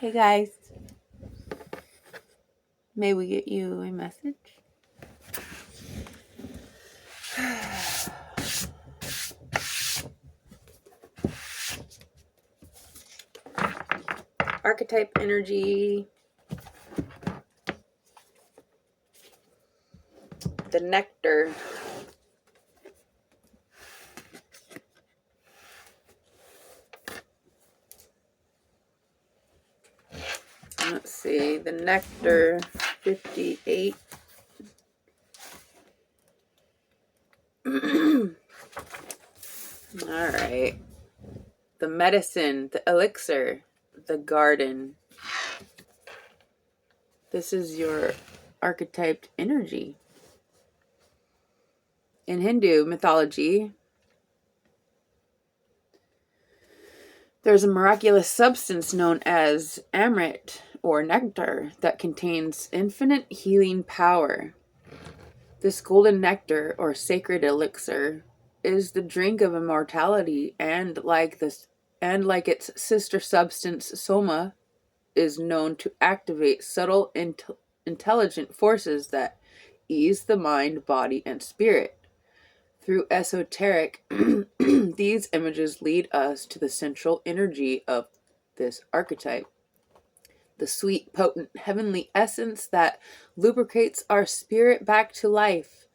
Hey guys, may we get you a message? Archetype energy. The nectar. Let's see, the nectar 58. Alright. The medicine, the elixir, the garden. This is your archetyped energy. In Hindu mythology, there's a miraculous substance known as amrit or nectar that contains infinite healing power. This golden nectar or sacred elixir is the drink of immortality, and like its sister substance soma, is known to activate subtle intelligent forces that ease the mind, body, and spirit. Through esoteric, these images lead us to the central energy of this archetype, the sweet, potent, heavenly essence that lubricates our spirit back to life.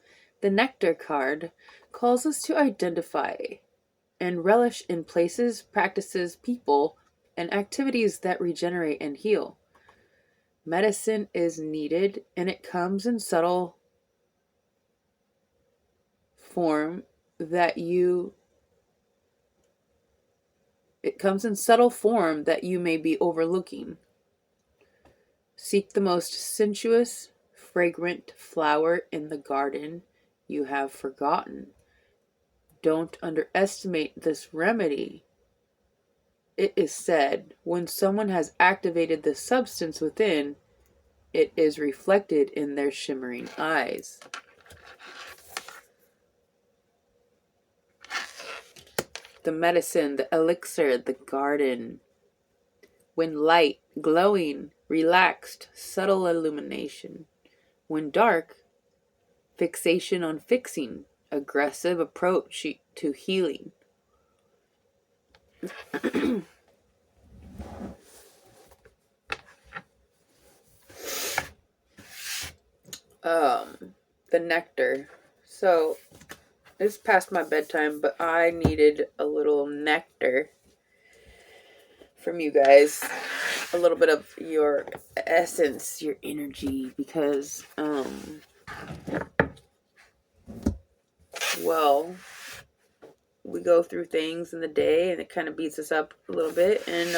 The Nectar card calls us to identify and relish in places, practices, people, and activities that regenerate and heal. Medicine is needed, and it comes in subtle form that you may be overlooking. Seek the most sensuous, fragrant flower in the garden you have forgotten. Don't underestimate this remedy. It is said, when someone has activated the substance within, it is reflected in their shimmering eyes. The medicine, the elixir, the garden. When light, glowing, relaxed, subtle illumination. When dark, fixation on fixing, aggressive approach to healing. The nectar. So, it's past my bedtime, but I needed a little nectar from you guys. A little bit of your essence, your energy, because, well, we go through things in the day and it kind of beats us up a little bit. And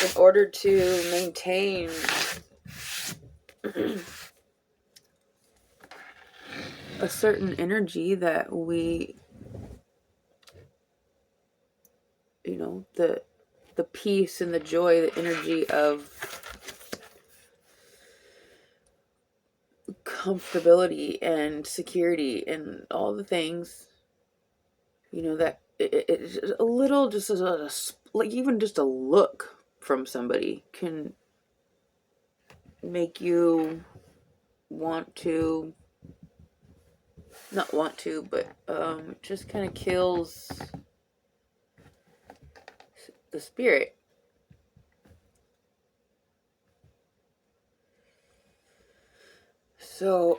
in order to maintain a certain energy that we, the peace and the joy, the energy of comfortability and security and all the things, that it's a little, just as like even just a look from somebody can make you but just kind of kills the spirit. So,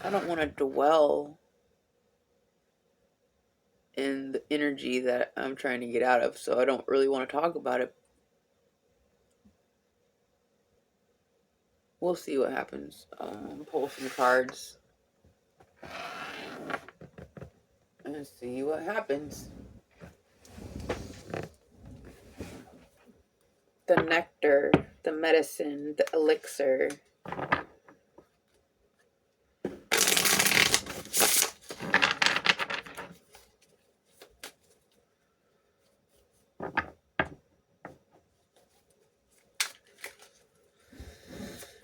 I don't want to dwell in the energy that I'm trying to get out of, so I don't really want to talk about it. We'll see what happens. Pull some cards and see what happens. The nectar, the medicine, the elixir.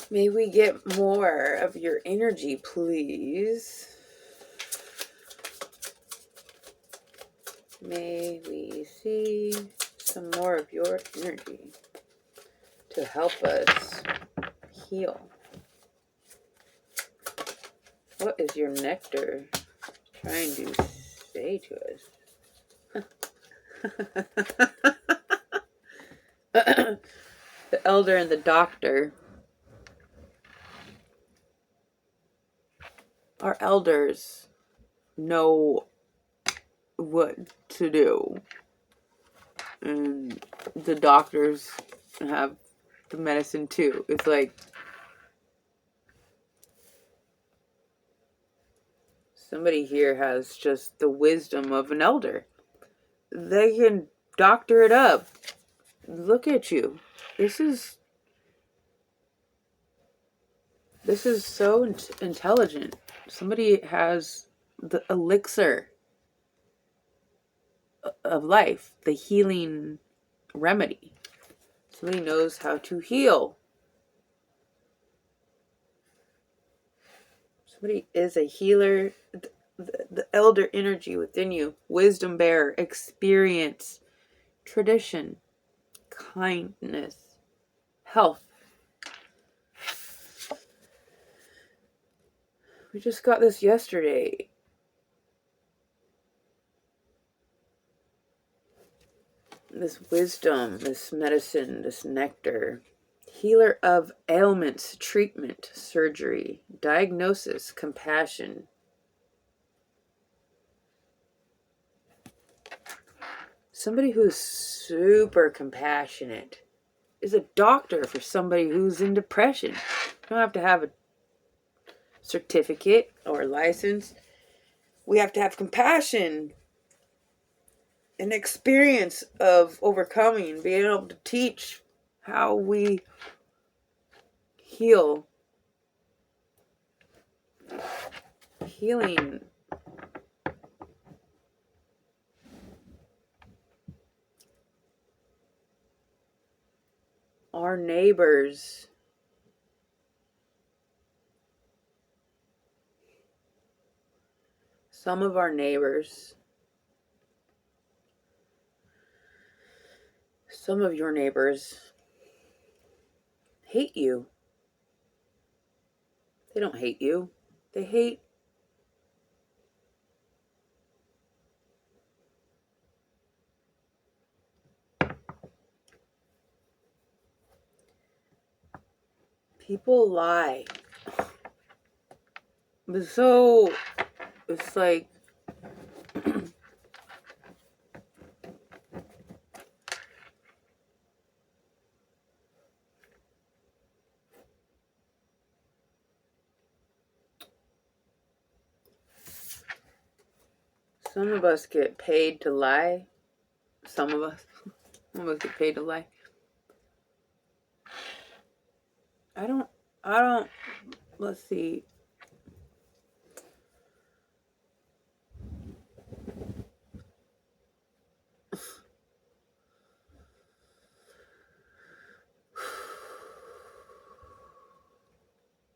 May we get more of your energy, please? May we see some more of your energy to help us heal. What is your nectar trying to say to us? The elder and the doctor. Our elders know what to do, and the doctors have the medicine too. It's like somebody here has just the wisdom of an elder. They can doctor it up. Look at you. This is so intelligent. Somebody has the elixir of life, the healing remedy. Somebody knows how to heal. Somebody is a healer. The elder energy within you, wisdom bearer, experience, tradition, kindness, health. We just got this yesterday. This wisdom, this medicine, this nectar. Healer of ailments, treatment, surgery, diagnosis, compassion. Somebody who's super compassionate is a doctor for somebody who's in depression. You don't have to have a certificate or a license. We have to have compassion, an experience of overcoming, being able to teach how we heal. Healing. Our neighbors. Some of our neighbors. Some of your neighbors hate you. They don't hate you. They hate people lie. But so it's like some of us get paid to lie. Some of us get paid to lie. I don't, let's see.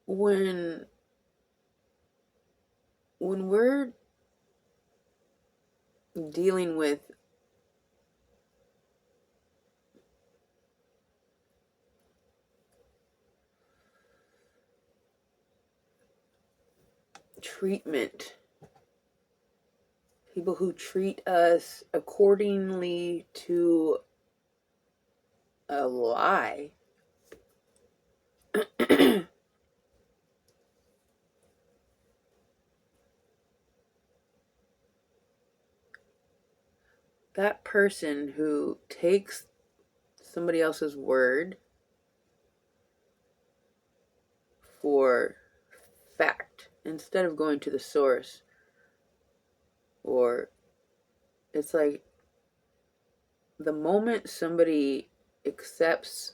When we're dealing with treatment, people who treat us accordingly to a lie, that person who takes somebody else's word for fact instead of going to the source, or it's like the moment somebody accepts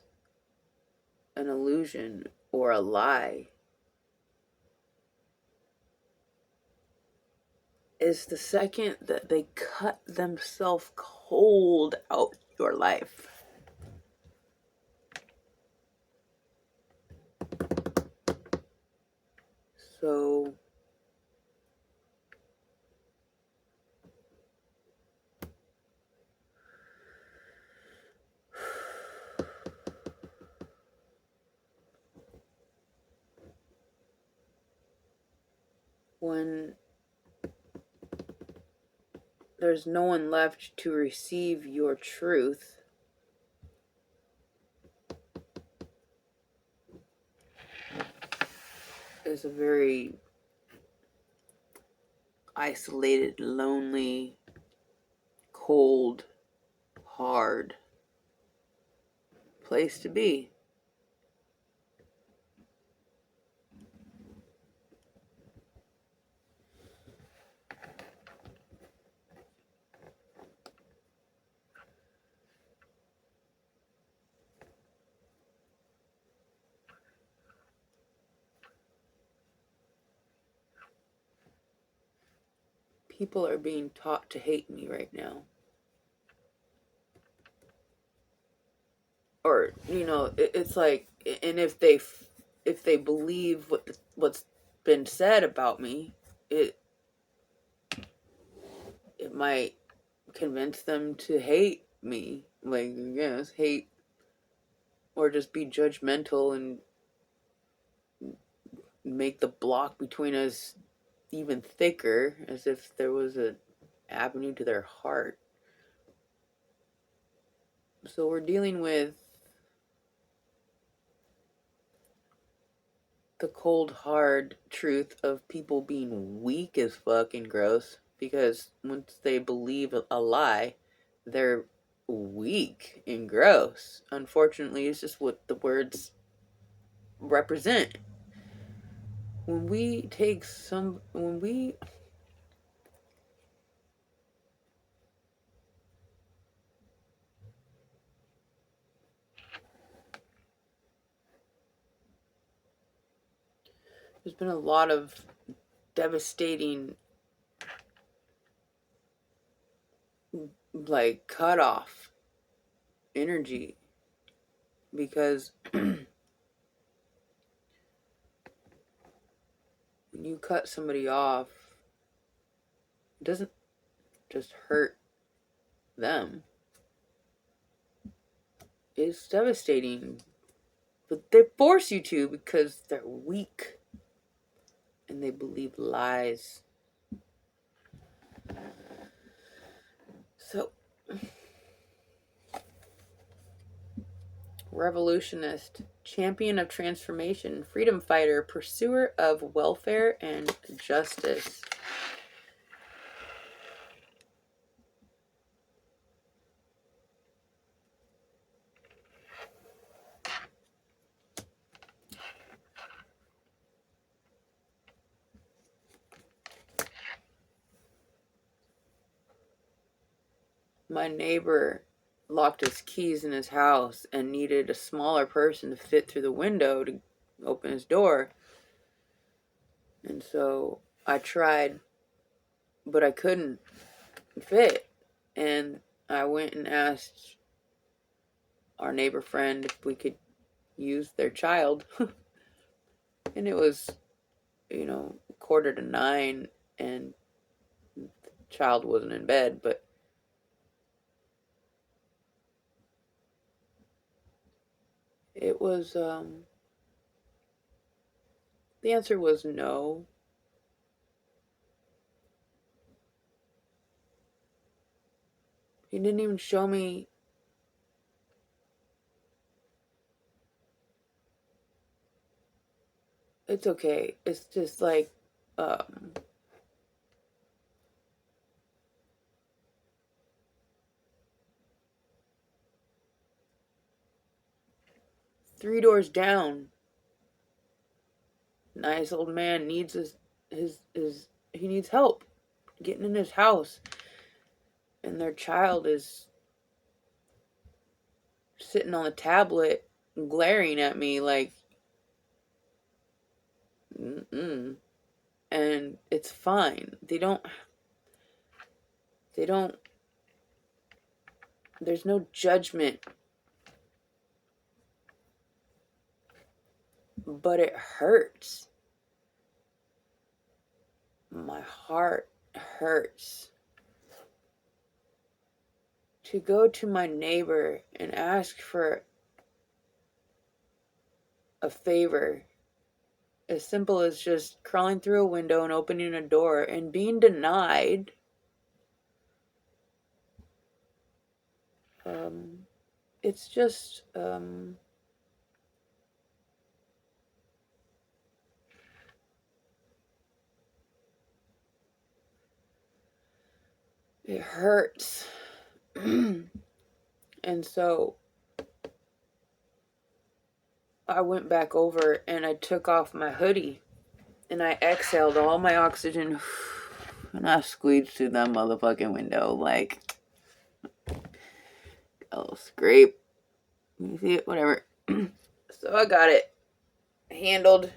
an illusion or a lie is the second that they cut themselves cold out your life. So when there's no one left to receive your truth, is a very isolated, lonely, cold, hard place to be. People are being taught to hate me right now. Or, it's like, and if they believe what's been said about me, it might convince them to hate me. Like, yes, hate, or just be judgmental and make the block between us even thicker, as if there was an avenue to their heart. So we're dealing with the cold, hard truth of people being weak as fuck and gross, because once they believe a lie, they're weak and gross. Unfortunately, it's just what the words represent. When we there's been a lot of devastating, like, cut off energy, because when you cut somebody off, it doesn't just hurt them, it's devastating. But they force you to, because they're weak and they believe lies. So, revolutionist, champion of transformation, freedom fighter, pursuer of welfare and justice. My neighbor locked his keys in his house and needed a smaller person to fit through the window to open his door. And so I tried, but I couldn't fit. And I went and asked our neighbor friend if we could use their child. And it was, 9:15, and the child wasn't in bed, but it was, the answer was no. He didn't even show me. It's okay. It's just like, um, 3 doors down. Nice old man needs he needs help getting in his house, and their child is sitting on the tablet glaring at me like, mm-mm. And it's fine. They don't, there's no judgment, but it hurts. My heart hurts to go to my neighbor and ask for a favor as simple as just crawling through a window and opening a door and being denied. It's just, it hurts. And so I went back over and I took off my hoodie and I exhaled all my oxygen and I squeezed through that motherfucking window like a little scrape. You see it? Whatever. So I got it handled.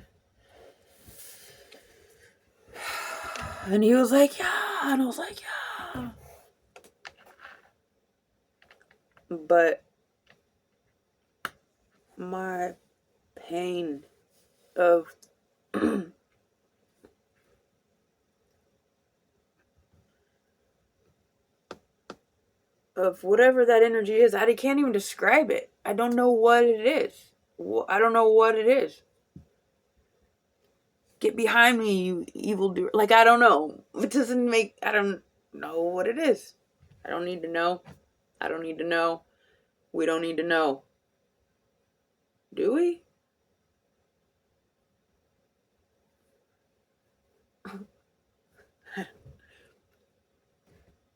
And he was like, yeah. And I was like, yeah. But my pain of of whatever that energy is, I can't even describe it. I don't know what it is. I don't know what it is. Get behind me, you evildoer. Like, I don't know. It doesn't make, I don't know what it is. I don't need to know. I don't need to know. We don't need to know. Do we?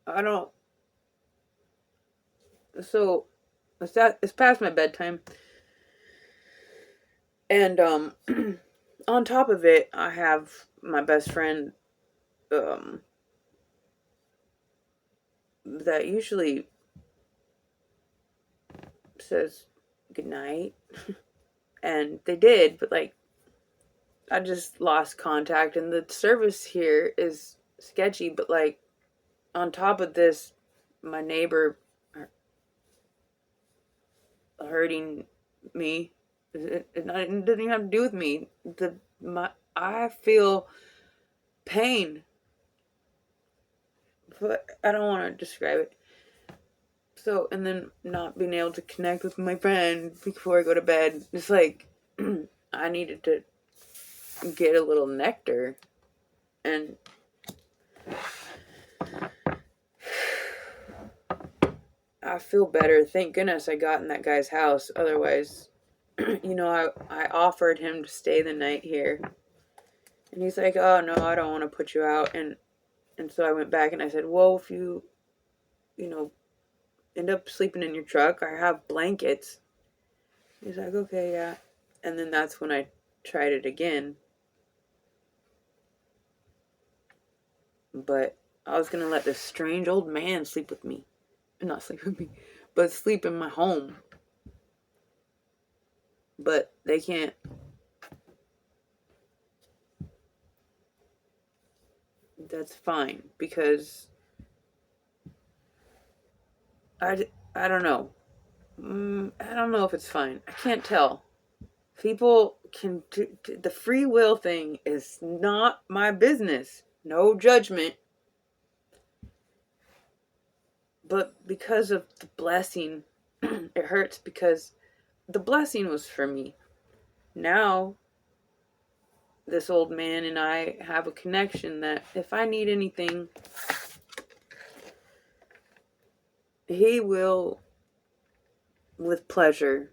I don't. So, it's past my bedtime. And, on top of it, I have my best friend, that usually says goodnight. And they did, but like, I just lost contact, and the service here is sketchy. But like, on top of this, my neighbor hurting me. It doesn't even have to do with me. I feel pain, but I don't want to describe it. So, and then not being able to connect with my friend before I go to bed. It's like I needed to get a little nectar, and I feel better. Thank goodness I got in that guy's house. Otherwise, I offered him to stay the night here. And he's like, oh, no, I don't want to put you out. And so I went back and I said, well, if you end up sleeping in your truck, I have blankets. He's like, okay, yeah. And then that's when I tried it again. But I was going to let this strange old man sleep with me. Not sleep with me, but sleep in my home. But they can't. That's fine, because I don't know. I don't know if it's fine. I can't tell. People can do, the free will thing is not my business. No judgment. But because of the blessing, it hurts because the blessing was for me. Now, this old man and I have a connection that if I need anything, he will, with pleasure.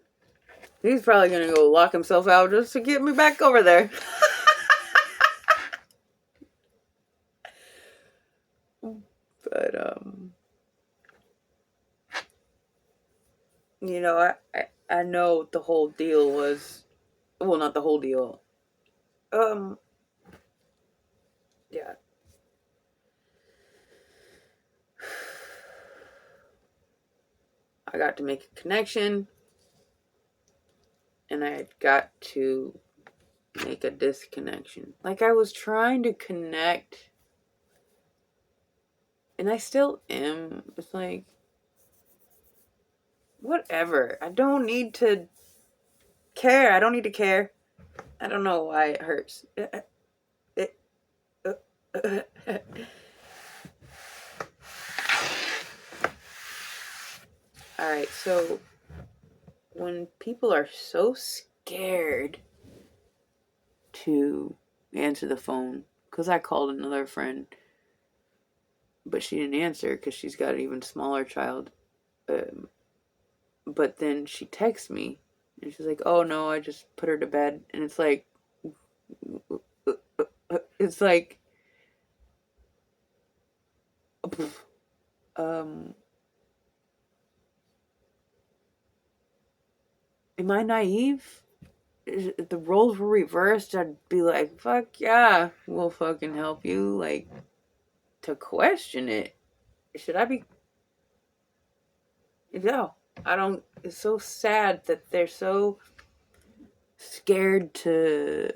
He's probably going to go lock himself out just to get me back over there. But, I know the whole deal was, well, not the whole deal. Yeah. I got to make a connection, and I got to make a disconnection. Like, I was trying to connect, and I still am. It's like, whatever. I don't need to care. I don't need to care. I don't know why it hurts. Alright, so when people are so scared to answer the phone because I called another friend, but she didn't answer because she's got an even smaller child. But then she texts me and she's like, "Oh no, I just put her to bed." And it's like, um, am I naive? If the roles were reversed, I'd be like, "Fuck yeah, we'll fucking help you." Like, to question it, should I be? No, I don't. It's so sad that they're so scared to.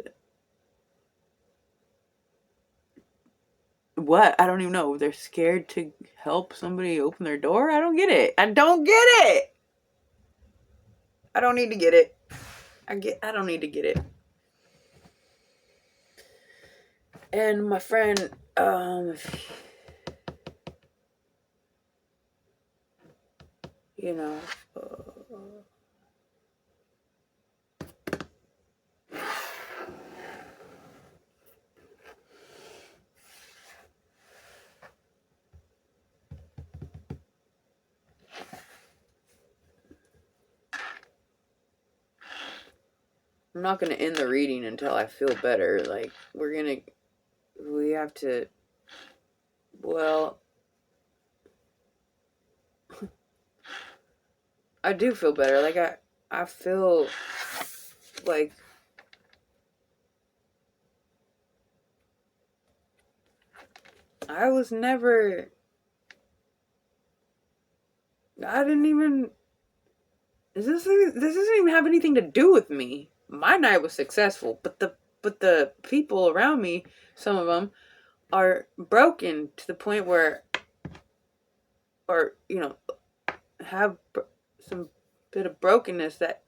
What? I don't even know. They're scared to help somebody open their door? I don't get it. I don't get it. I don't need to get it. I don't need to get it. And my friend, you know, I'm not gonna end the reading until I feel better. Like, we have to, well, I do feel better. Like, I feel like I was never, I didn't even, this doesn't even have anything to do with me. My night was successful, but the people around me, some of them, are broken to the point where, or have some bit of brokenness that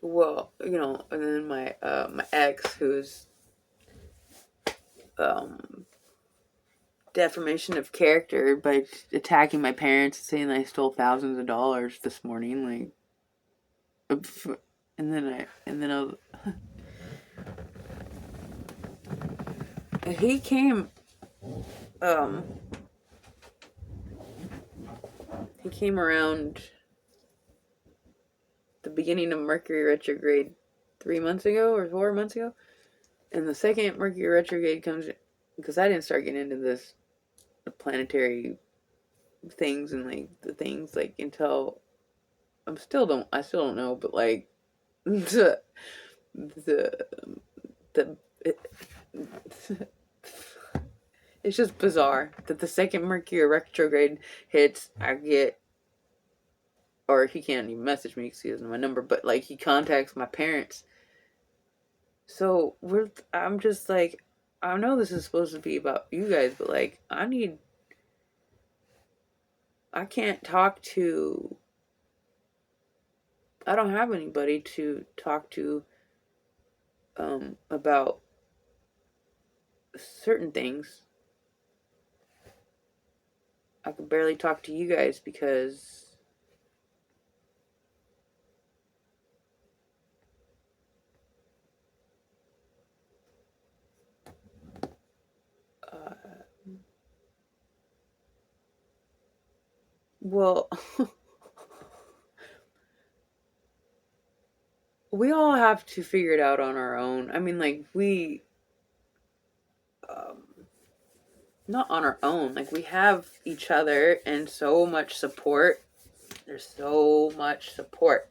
well, and then my ex, who's um defamation of character by attacking my parents and saying I stole thousands of dollars this morning, like, and then he came, um he came around the beginning of Mercury retrograde 3 months ago or 4 months ago, and the second Mercury retrograde comes, because I didn't start getting into this, the planetary things and like the things like until I still don't know, but like the the the it, it's just bizarre that the second Mercury retrograde hits, I get, or he can't even message me because he doesn't know my number, but like he contacts my parents. So I'm just like, I know this is supposed to be about you guys, but like I can't talk to, I don't have anybody to talk to about certain things. I could barely talk to you guys because uh, well, we all have to figure it out on our own. I mean, like, um, not on our own. Like, we have each other and so much support. There's so much support.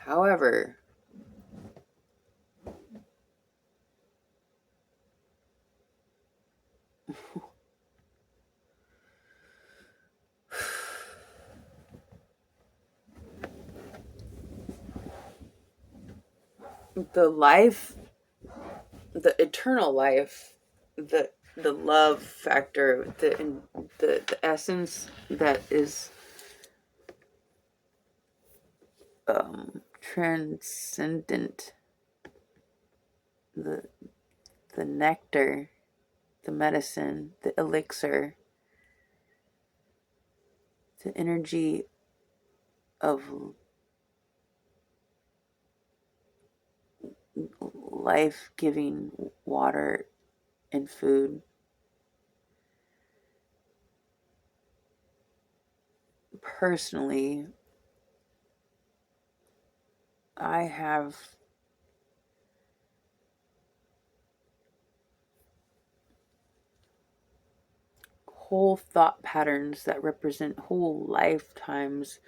However, the life, the eternal life, the love factor, the essence that is transcendent, the the nectar, the medicine, the elixir, the energy of life-giving water and food. Personally, I have whole thought patterns that represent whole lifetimes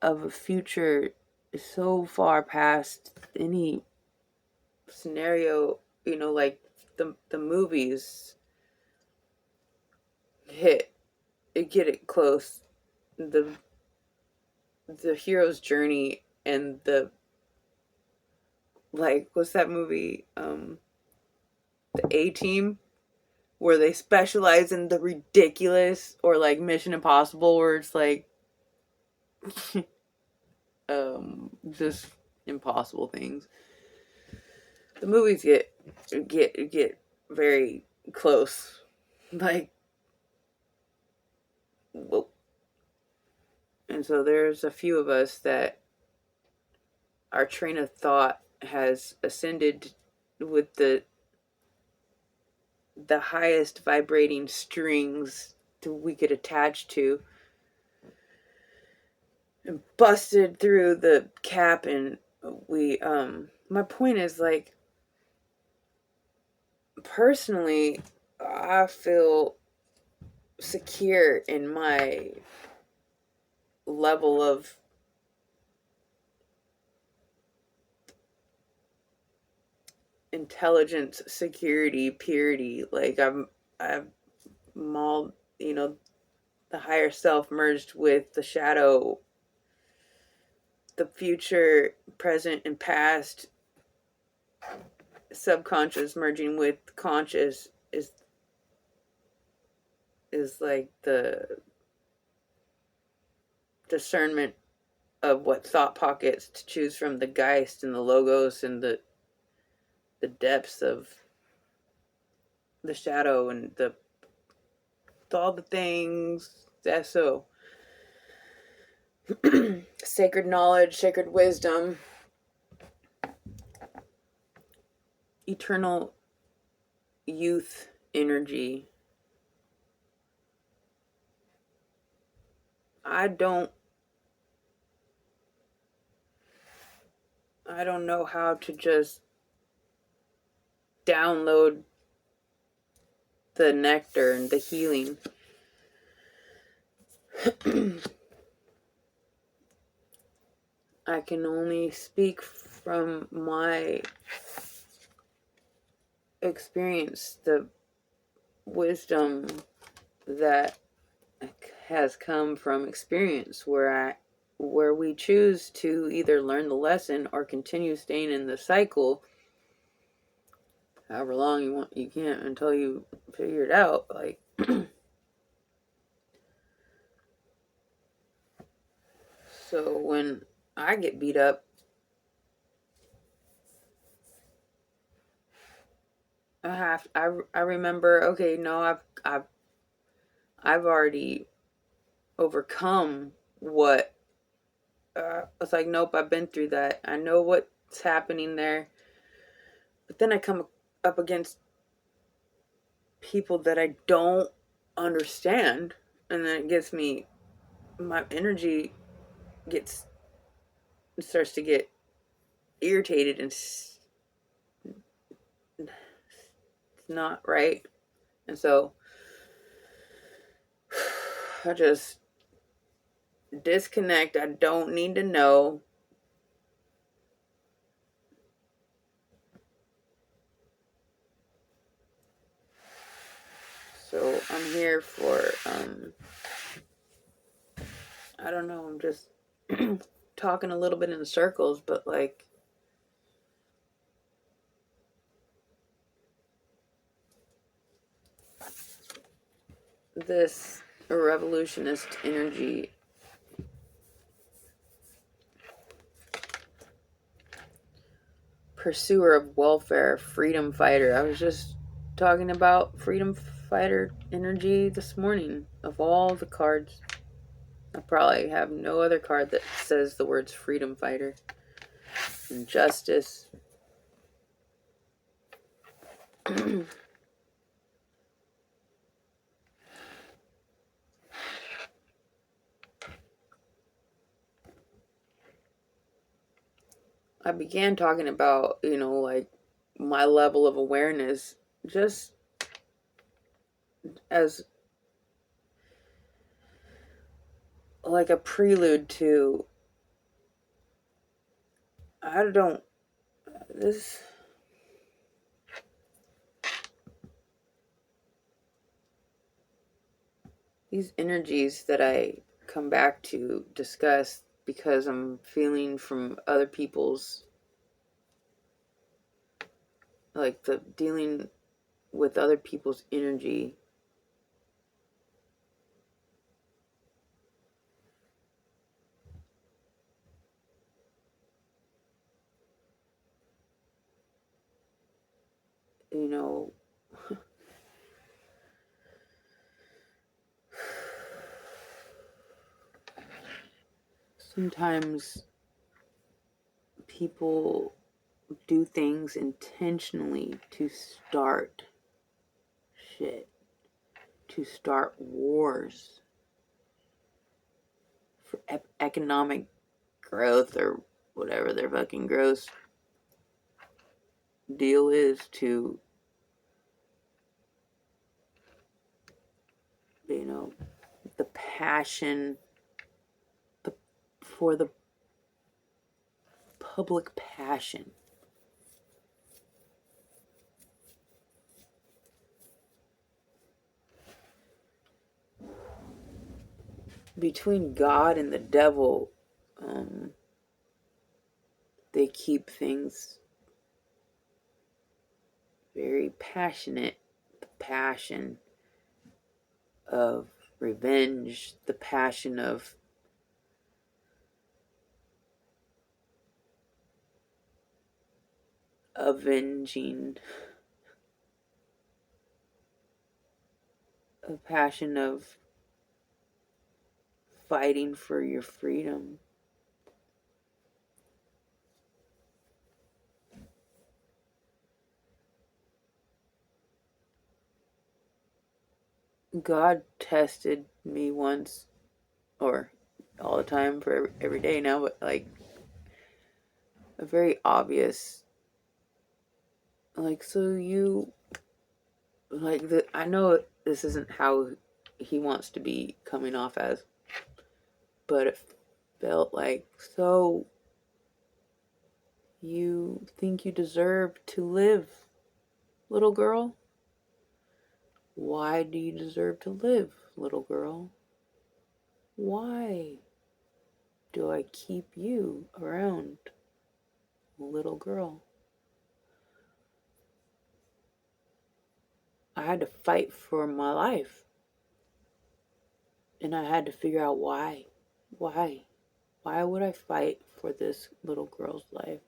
of a future so far past any scenario, like the movies get it close. The hero's journey and the, like, what's that movie? The A-Team, where they specialize in the ridiculous, or like Mission Impossible, where it's like just impossible things. The movies get very close, like, whoa. And so there's a few of us that our train of thought has ascended with the highest vibrating strings that we could attach to, and busted through the cap. And we my point is, like, personally, I feel secure in my level of intelligence, security, purity. Like, I've all, the higher self merged with the shadow, the future, present, and past, subconscious merging with conscious is like the discernment of what thought pockets to choose from, the Geist and the Logos, and the depths of the shadow, and all the things. So sacred knowledge, sacred wisdom, eternal youth energy. I don't know how to just download the nectar and the healing. I can only speak from my experience, the wisdom that has come from experience, where we choose to either learn the lesson or continue staying in the cycle however long you want. You can't until you figure it out. Like, so when I get beat up, I remember, okay, no, I've already overcome what, it's like, nope, I've been through that. I know what's happening there. But then I come up against people that I don't understand, and then it gets me, my energy starts to get irritated, and it's not right. And so I just disconnect. I don't need to know. So I'm here for, I don't know, I'm just talking a little bit in circles, but like, this revolutionist energy pursuer of welfare, freedom fighter. I was just talking about freedom fighter energy this morning. Of all the cards, I probably have no other card that says the words freedom fighter and justice. I began talking about, like my level of awareness just as like a prelude to, I don't, this, these energies that I come back to discuss because I'm feeling from other people's, like the dealing with other people's energy. You know, sometimes people do things intentionally to start shit, to start wars for economic growth or whatever their fucking gross deal is, to, the passion for the public passion. Between God and the devil, they keep things very passionate. The passion of revenge, the passion of avenging, a passion of fighting for your freedom. God tested me once, or all the time, for every day now, but like a very obvious, like, so you, like, I know this isn't how he wants to be coming off as, but it felt like, so you think you deserve to live, little girl? Why do you deserve to live, little girl? Why do I keep you around, little girl? I had to fight for my life. And I had to figure out why. Why? Why would I fight for this little girl's life?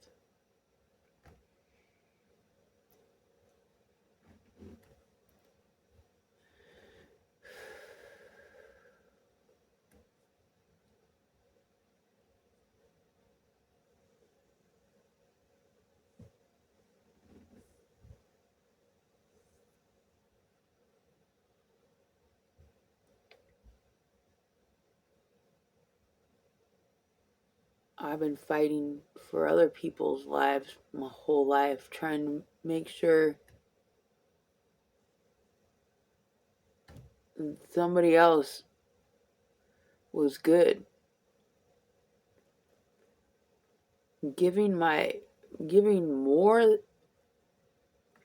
I've been fighting for other people's lives my whole life, trying to make sure somebody else was good. Giving more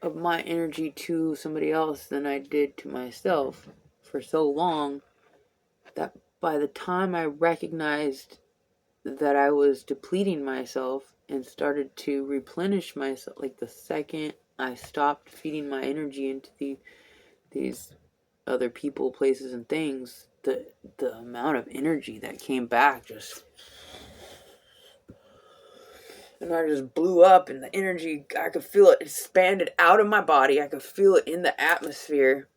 of my energy to somebody else than I did to myself for so long that by the time I recognized that I was depleting myself and started to replenish myself, like the second I stopped feeding my energy into these other people, places, and things, the amount of energy that came back just And I just blew up, and the energy, I could feel it expanded out of my body. I could feel it in the atmosphere,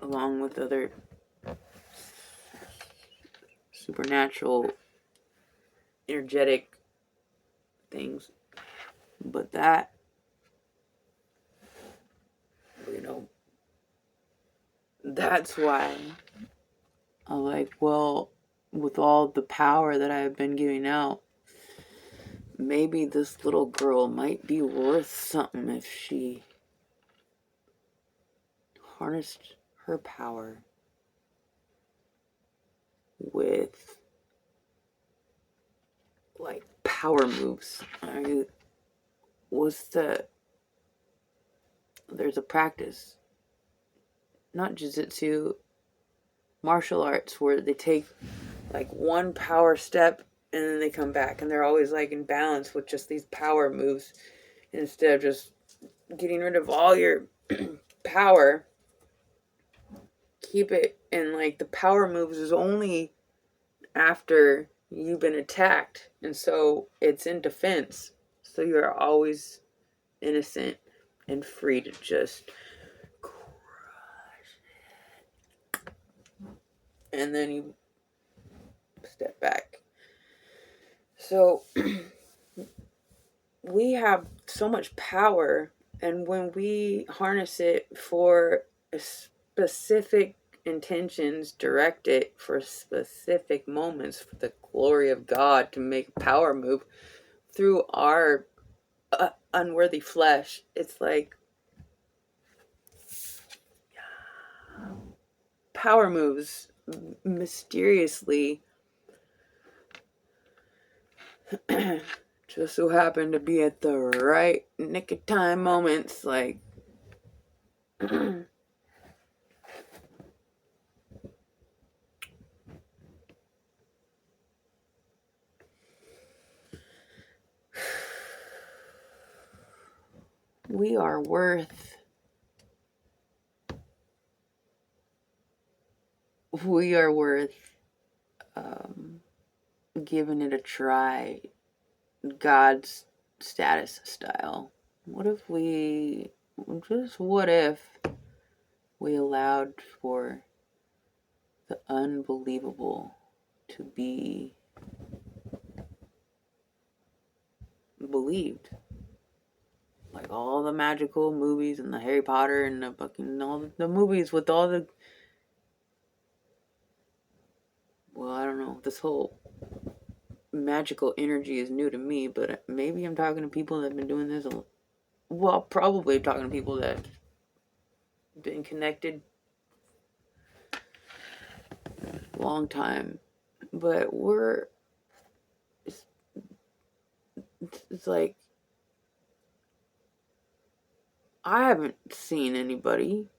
along with other supernatural, energetic things. But that, that's why I'm like, well, with all the power that I've been giving out, maybe this little girl might be worth something if she harnessed her power with like power moves. There's a practice, not jiu-jitsu, martial arts, where they take like one power step and then they come back, and they're always like in balance with just these power moves instead of just getting rid of all your power. Keep it, and like the power moves is only after you've been attacked, and so it's in defense, so you're always innocent and free to just crush it. And then you step back. So we have so much power, and when we harness it for a specific intentions, direct it for specific moments for the glory of God, to make a power move through our unworthy flesh, it's like power moves mysteriously just so happen to be at the right nick of time moments, like we are worth giving it a try, God's status style. What if we allowed for the unbelievable to be believed? Like all the magical movies and the Harry Potter and the fucking all the movies with all the, well, I don't know, this whole magical energy is new to me, but maybe I'm talking to people that have been doing this probably talking to people that have been connected a long time. But it's like, I haven't seen anybody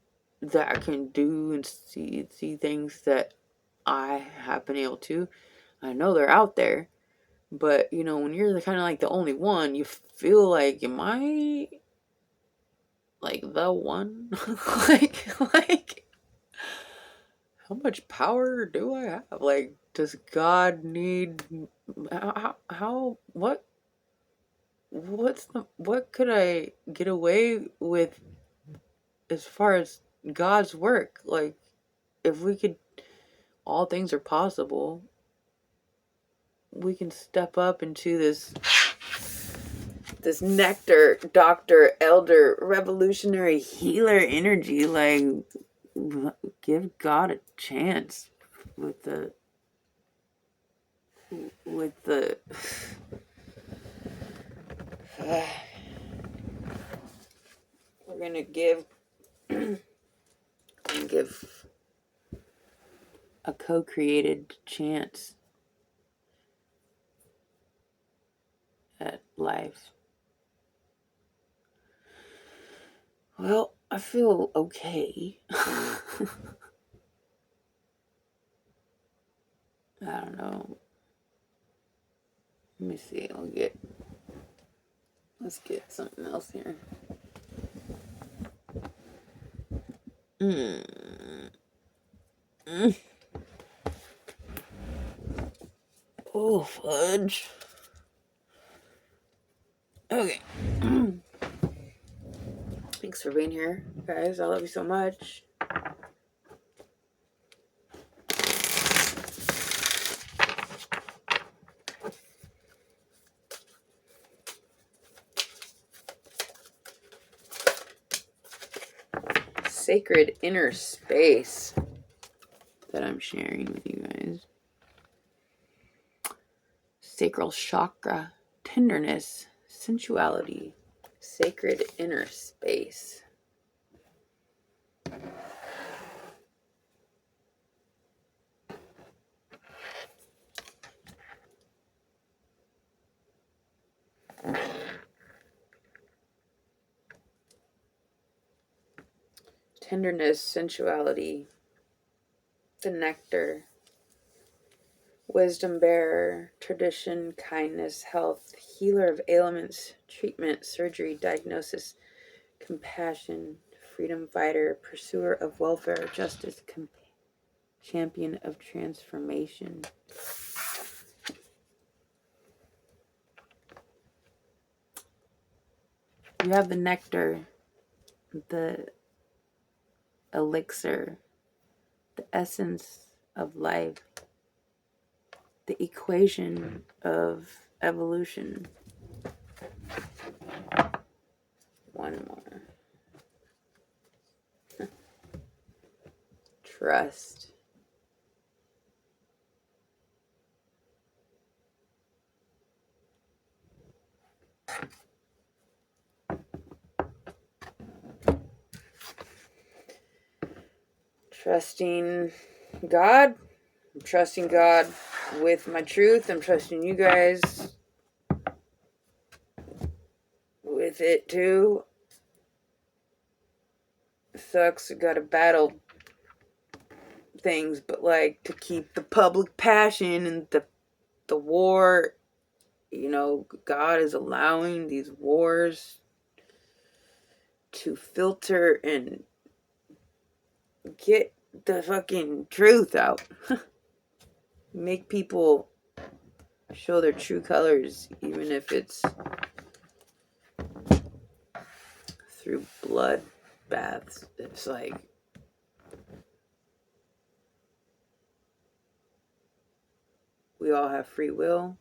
that can do and see things that I have been able to. I know they're out there, but when you're kind of like the only one, you feel like, am I like the one? like how much power do I have? Like, does God need what could I get away with as far as God's work? Like, if we could, all things are possible. We can step up into this nectar, doctor, elder, revolutionary healer energy. Like, give God a chance with the we're gonna give a co-created chance at life. Well, I feel okay. I don't know. Let me see. Let's get something else here. Oh, fudge. Okay. Thanks for being here, guys. I love you so much. Sacred inner space that I'm sharing with you guys. Sacral chakra, tenderness, sensuality, sacred inner space. Tenderness, sensuality, the nectar, wisdom bearer, tradition, kindness, health, healer of ailments, treatment, surgery, diagnosis, compassion, freedom fighter, pursuer of welfare, justice, champion of transformation. You have the nectar, the elixir, the essence of life, the equation of evolution. One more. Trust. Trusting God. I'm trusting God with my truth. I'm trusting you guys with it too. Sucks. I gotta battle things, but like to keep the public passion and the war, you know, God is allowing these wars to filter and get the fucking truth out. Make people show their true colors, even if it's through blood baths. It's like we all have free will,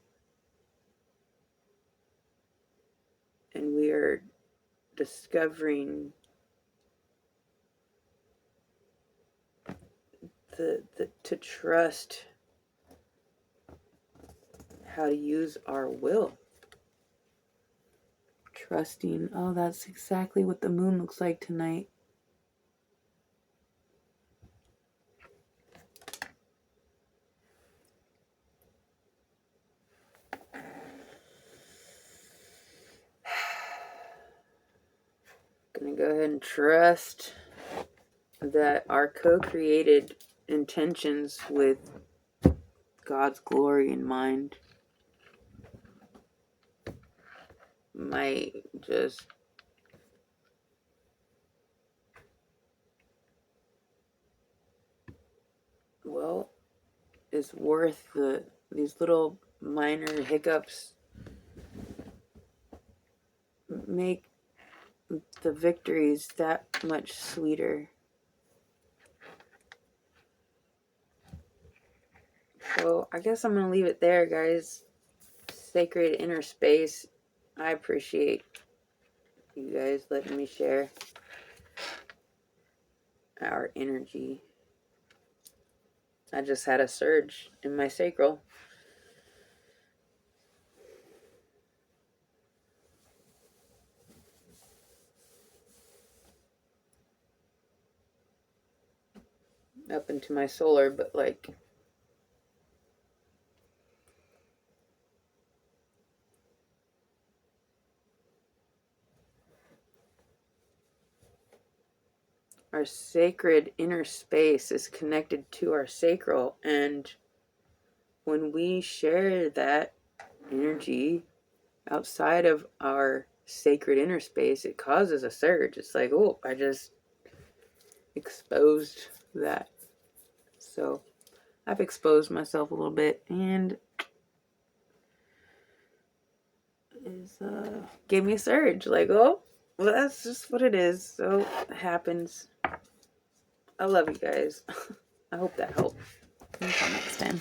and we are discovering the to trust how to use our will. Trusting, oh, that's exactly what the moon looks like tonight. Gonna go ahead and trust that our co-created intentions with God's glory in mind might just is worth these little minor hiccups make the victories that much sweeter. So I guess I'm gonna leave it there, guys. Sacred inner space. I appreciate you guys letting me share our energy. I just had a surge in my sacral. Up into my solar, but like our sacred inner space is connected to our sacral, and when we share that energy outside of our sacred inner space, it causes a surge. It's like, oh, I just exposed that. So I've exposed myself a little bit, and gave me a surge. Like, oh, well, that's just what it is. So it happens. I love you guys. I hope that helped. Until next time.